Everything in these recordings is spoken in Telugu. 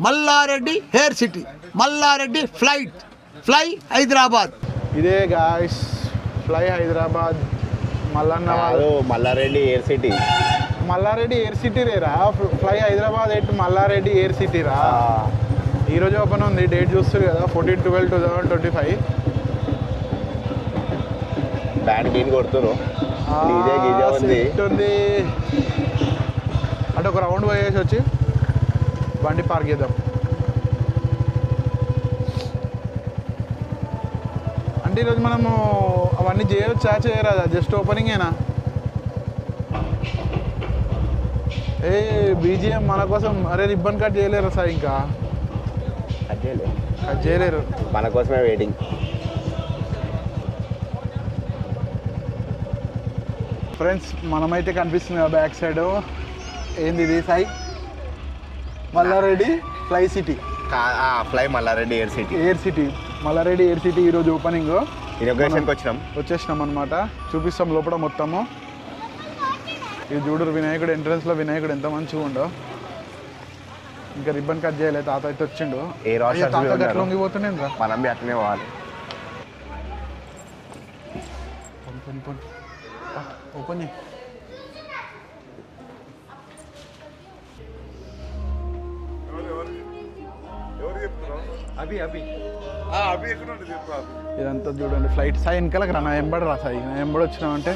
Mallareddy hair city, Mallareddy fly Hyderabad. ఇదే guys fly Hyderabad Mallanna Malla Reddy air city. Mallareddy air city రేరా, fly Hyderabad at Malla Reddy air city రా. ఈరోజు ఓపెన్ ఉంది, డేట్ చూస్తారు కదా 14/12/2025. బ్యాండ్ బీన్ కొడుతున్నారు, ఉంది అంటే ఒక రౌండ్ పోయేసి వచ్చి బండి పార్క్ చేద్దాం. అంటే ఈరోజు మనము అవన్నీ చేయవచ్చా చేయరాదా? జస్ట్ ఓపెనింగేనా? ఏ బీజిఎం మన కోసం. అరే రిబ్బన్ కట్ చేయలేరు సార్, ఇంకా కట్ చేయలేరు, మన కోసమే వెయిటింగ్. ఫ్రెండ్స్ మనమైతే కనిపిస్తుంది కదా బ్యాక్ సైడ్. ఏంది ఇది Sai? Mallareddy fly city, fly Mallareddy air city Mallareddy air city ఈరోజు ఓపెనింగ్. ఇనాగ్రేషన్కి వచ్చేసినాం అనమాట. చూపిస్తాం లోపల మొత్తము. ఇది చూడరు వినాయకుడు ఎంట్రన్స్లో వినాయకుడు ఎంత మంచిగా ఉండో. ఇంకా రిబ్బన్ కట్ చేయలేదు, తాత అయితే వచ్చిండు. తాత గట్ల ఉంగిపోతుండే మనం అట్లనే పోవాలి. ఓపెన్ ఇదంతా చూడండి ఫ్లైట్. సాయి వెనకాలకు రా, నా ఎంబడి రా సాయి. నా ఎంబడి వచ్చినామంటే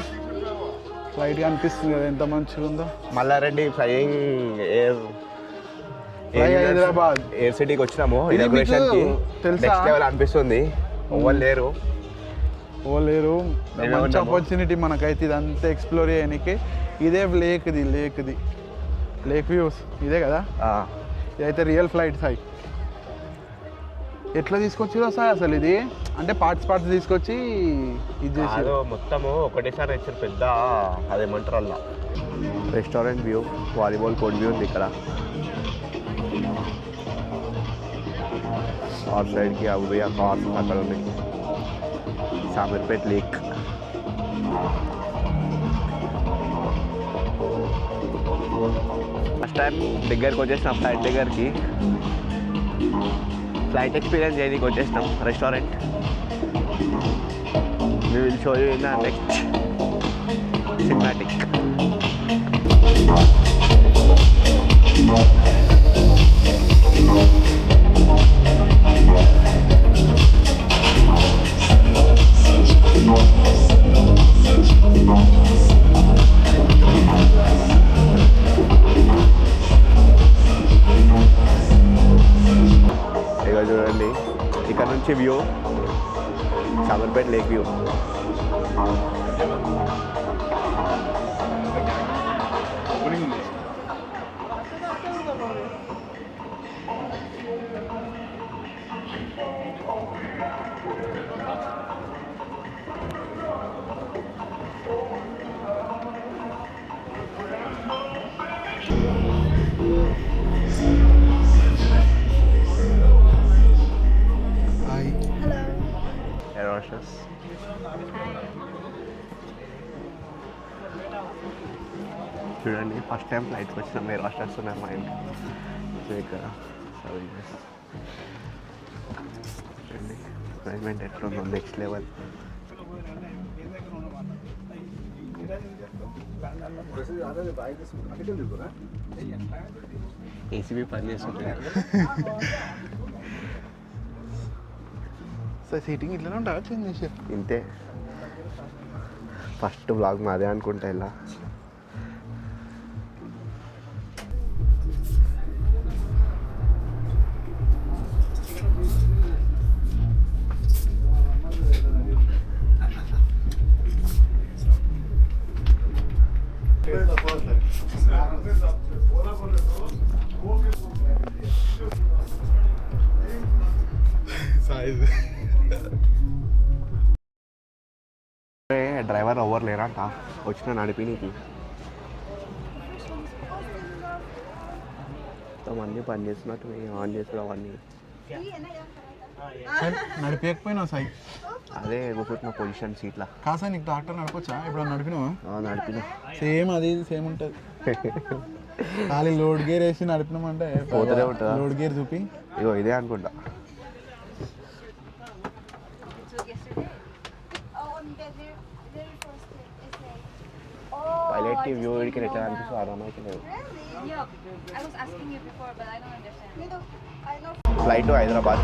ఫ్లైట్ అనిపిస్తుంది కదా ఎంత మంచిగా ఉందో. మల్లారెడ్డి ఫ్లయింగ్ హైదరాబాద్ ఎయిర్ సిటీకి వచ్చినాము. ఇనాగ్రేషన్కి తెలుసా అనిపిస్తుంది. ఓవర్ లేరు మంచి ఆపర్చునిటీ మనకైతే ఇదంతా ఎక్స్ప్లోర్ చేయడానికి. ఇదే లేక్ వ్యూస్ ఇదే కదా. ఇదైతే రియల్ ఫ్లైట్ సాయి. ఎట్లా తీసుకొచ్చిరో సాయి అసలు ఇది? అంటే పార్ట్స్ తీసుకొచ్చి ఇది చేసి మొత్తము ఒకటేసారి వచ్చారు. పెద్ద అదేమంటారు అలా restaurant view, volleyball court view ఉంది ఇక్కడ. ఆఫ్ సైడ్కి అవి ఆ కార్స్ అక్కడ ఉంది. సామీర్పేట్ లేక్. ఫస్ట్ టైం దగ్గరికి వచ్చేసినాం, ఫ్లైట్ దగ్గరికి. ఫ్లైట్ ఎక్స్పీరియన్స్ చేయడానికి వచ్చేసినాం. Restaurant we will show you in the next cinematic. ఇక చూడండి ఇక్కడ నుంచి వ్యూ, సామర్పేట్ లేక్ వ్యూ. చూడండి ఫస్ట్ టైం ఫ్లైట్కి వచ్చిన మీరు హాస్టల్స్ ఉన్నారు మా ఇంట్లో ఇక్కడ. చూడండి మేనేజ్మెంట్ ఎట్లుందో నెక్స్ట్ లెవెల్. ఏసీబీ పని చేస్తుంటాయి. సీటింగ్ ఇట్లా ఉంటా చేంజ్ చేసి ఇంతే. ఫస్ట్ బ్లాగ్ మాదే అనుకుంటా ఇలా. డ్రైవర్ ఓవర్ లేరంట వచ్చిన నడిపినికి. మొత్తం అన్నీ పని చేస్తున్నట్టు ఆన్ చేసుడు అవన్నీ. నడిపేయకపోయినా సాయి అదే కూర్చున్న పొజిషన్ సీట్లా కాసా నీకు ట్రాక్టర్ నడపొచ్చా ఇప్పుడు నడిపినావా నడిపిన సేమ్ అది సేమ్ ఉంటుంది ఖాళీ లోడ్ గేర్ వేసి నడిపినామంటే పోతూనే ఉంటుందా? లోడ్ గేర్ చూపి ఇగో ఇదే అనుకుంటా. పైలట్ కి వ్యూ ఇడికి ఎట్లా అనిపిస్తుంది అర్థమైతే I was asking you before, but I don't understand. Flight to Hyderabad.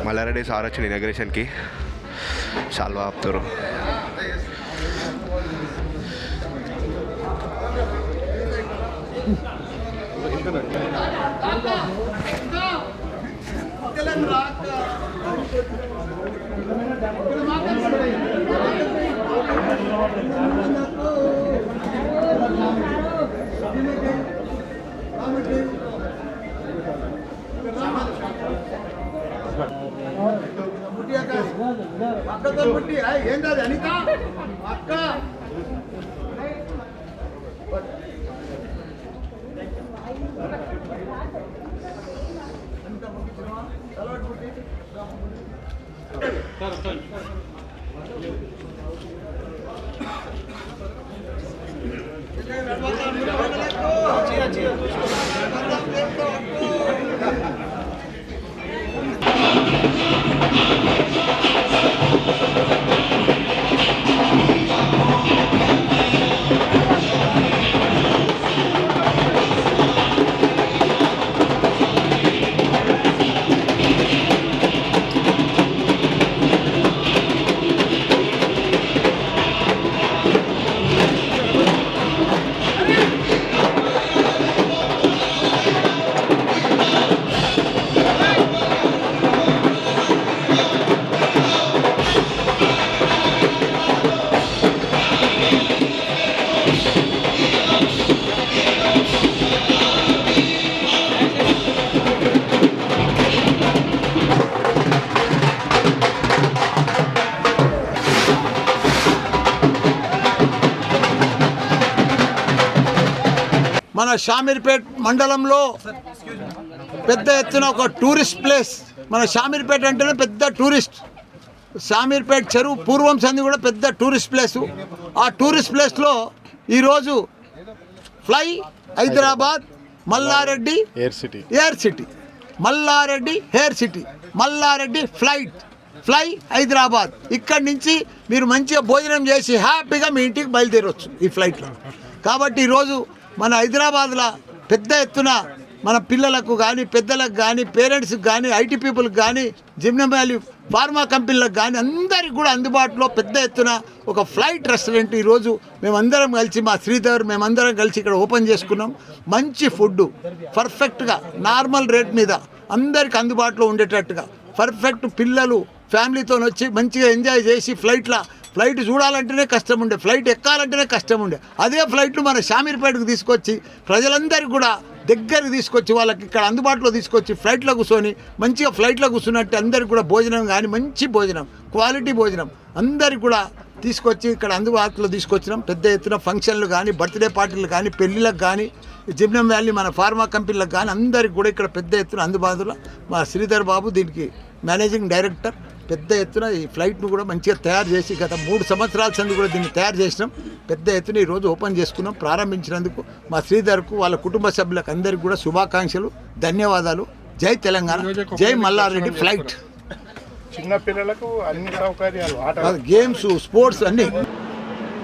Mallareddy sir వచ్చిన ఇనాగ్రేషన్కి చాలా ఆపుతారు. మన షామీర్పేట్ మండలంలో పెద్ద ఎత్తున ఒక టూరిస్ట్ ప్లేస్. మన షామీర్పేట అంటేనే పెద్ద టూరిస్ట్. షామీర్పేట్ చెరువు పూర్వం సంది కూడా పెద్ద టూరిస్ట్ ప్లేసు. ఆ టూరిస్ట్ ప్లేస్లో ఈరోజు fly Hyderabad Mallareddy air city Mallareddy air city Mallareddy fly Hyderabad. ఇక్కడి నుంచి మీరు మంచిగా భోజనం చేసి హ్యాపీగా మీ ఇంటికి బయలుదేరవచ్చు ఈ ఫ్లైట్లో. కాబట్టి ఈరోజు మన హైదరాబాద్లో పెద్ద ఎత్తున మన పిల్లలకు కానీ పెద్దలకు కానీ పేరెంట్స్కి కానీ ఐటీ పీపుల్కి కానీ జిమ్నమ్ వ్యాలీ ఫార్మా కంపెనీలకు కానీ అందరికీ కూడా అందుబాటులో పెద్ద ఎత్తున ఒక ఫ్లైట్ రెస్టారెంట్ ఈరోజు మేమందరం కలిసి మా శ్రీధర్ మేమందరం కలిసి ఇక్కడ ఓపెన్ చేసుకున్నాం. మంచి ఫుడ్డు పర్ఫెక్ట్గా నార్మల్ రేట్ మీద అందరికి అందుబాటులో ఉండేటట్టుగా పర్ఫెక్ట్ పిల్లలు ఫ్యామిలీతో వచ్చి మంచిగా ఎంజాయ్ చేసి ఫ్లైట్ చూడాలంటేనే కష్టం ఉండే, ఫ్లైట్ ఎక్కాలంటేనే కష్టం ఉండే. అదే ఫ్లైట్లు మన షామీర్పేటకు తీసుకొచ్చి ప్రజలందరికీ కూడా దగ్గరికి తీసుకొచ్చి వాళ్ళకి ఇక్కడ అందుబాటులో తీసుకొచ్చి ఫ్లైట్లో కూర్చొని మంచిగా ఫ్లైట్లో కూర్చున్నట్టు అందరికి కూడా భోజనం కానీ మంచి భోజనం క్వాలిటీ భోజనం అందరికి కూడా తీసుకొచ్చి ఇక్కడ అందుబాటులో తీసుకొచ్చినాం. పెద్ద ఎత్తున ఫంక్షన్లు కానీ బర్త్డే పార్టీలు కానీ పెళ్ళిళ్ళకు కానీ జిమ్నమ్ వ్యాలీ మన ఫార్మా కంపెనీలకు కానీ అందరికి కూడా ఇక్కడ పెద్ద ఎత్తున అందుబాటులో మా శ్రీధర్ బాబు దీనికి మేనేజింగ్ డైరెక్టర్. పెద్ద ఎత్తున ఈ ఫ్లైట్ను కూడా మంచిగా తయారు చేసి గత 3 సంవత్సరాల సంది కూడా దీన్ని తయారు చేసినాం. పెద్ద ఎత్తున ఈరోజు ఓపెన్ చేసుకున్నాం. ప్రారంభించినందుకు మా శ్రీధర్కు వాళ్ళ కుటుంబ సభ్యులకు అందరికీ కూడా శుభాకాంక్షలు, ధన్యవాదాలు. జై తెలంగాణ, జై మల్లారెడ్డి ఫ్లైట్. చిన్న పిల్లలకు అన్ని సౌకర్యాలు, గేమ్స్, స్పోర్ట్స్ అన్నీ.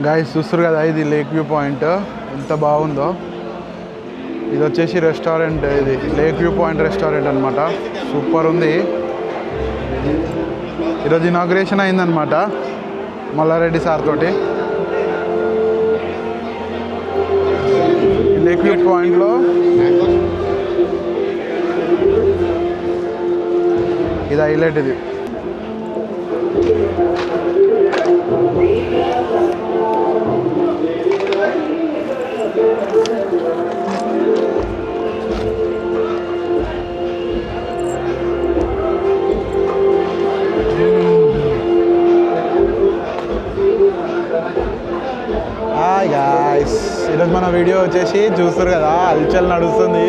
గాయస్ చూస్తారు కదా, ఇది లేక్ వ్యూ పాయింట్ ఎంత బాగుందో. ఇది వచ్చేసి రెస్టారెంట్, ఇది లేక్ వ్యూ పాయింట్ రెస్టారెంట్ అనమాట. సూపర్ ఉంది. ఈరోజు ఇనాగ్రేషన్ అయిందనమాట మల్లారెడ్డి సార్ తోటి. లేక్ వ్యూ పాయింట్లో ఇది హైలైట్. ఇది మన వీడియో వచ్చేసి చూస్తారు కదా, హల్చల్ నడుస్తుంది.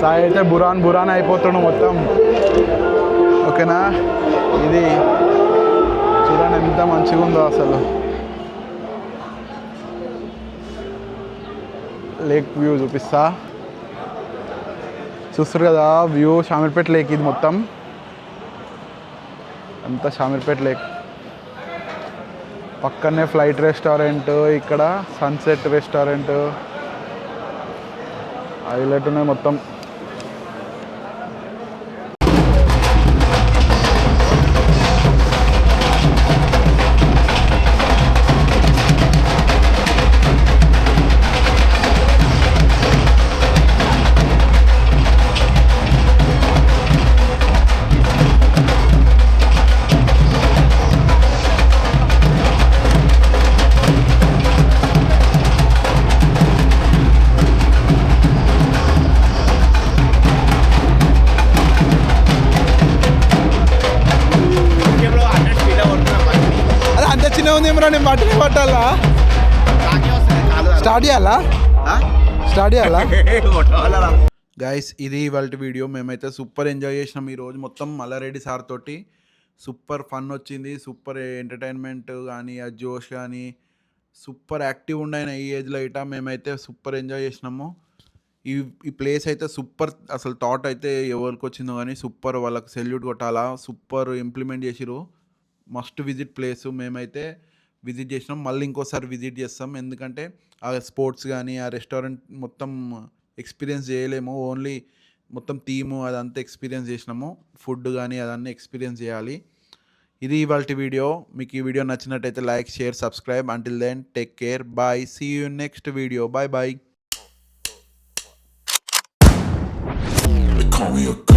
సాయి అయితే బురాన్ అయిపోతుండు మొత్తం. ఓకేనా, ఇది చూడండి ఎంత మంచిగా ఉందో అసలు. లేక్ వ్యూ చూపిస్తా. చూస్తారు కదా వ్యూ, షామీర్పేట లేక్ ఇది మొత్తం అంతా షామీర్పేట లేక్. పక్కనే ఫ్లైట్ రెస్టారెంట్, ఇక్కడ సన్సెట్ రెస్టారెంట్ హైలైట్ ఉన్నాయి మొత్తం. అదే అంత చిన్న ఉంది ఏమరా, నేను బట్టనే పట్టాలా? స్టార్ట్ చేయాలా? గైస్, ఇది ఇవాళ వీడియో. మేమైతే సూపర్ ఎంజాయ్ చేసినాం ఈరోజు మొత్తం. మల్లారెడ్డి సార్ తోటి సూపర్ ఫన్ వచ్చింది. సూపర్ ఎంటర్టైన్మెంట్ కానీ, ఆ జోష్ కానీ సూపర్ యాక్టివ్ ఉండాయన ఈ ఏజ్లో ఇట. మేమైతే సూపర్ ఎంజాయ్ చేసినాము. ఈ ప్లేస్ అయితే సూపర్. అసలు థాట్ అయితే ఎవరికి వచ్చిందో కానీ సూపర్, వాళ్ళకి సెల్యూట్ కొట్టాలా. సూపర్ ఇంప్లిమెంట్ చేసిరు. Must visit place. మేమైతే విజిట్ చేసినాం, మళ్ళీ ఇంకోసారి విజిట్ చేస్తాం. ఎందుకంటే ఆ స్పోర్ట్స్ కానీ, ఆ రెస్టారెంట్ మొత్తం ఎక్స్పీరియన్స్ చేయలేము. ఓన్లీ మొత్తం థీము అదంతా ఎక్స్పీరియన్స్ చేసినాము. ఫుడ్ కానీ అదన్నీ ఎక్స్పీరియన్స్ చేయాలి. ఇది ఇవాళ వీడియో. మీకు ఈ వీడియో నచ్చినట్టయితే like, share, subscribe. Until then take care, bye, see you next video. Bye bye. Call me a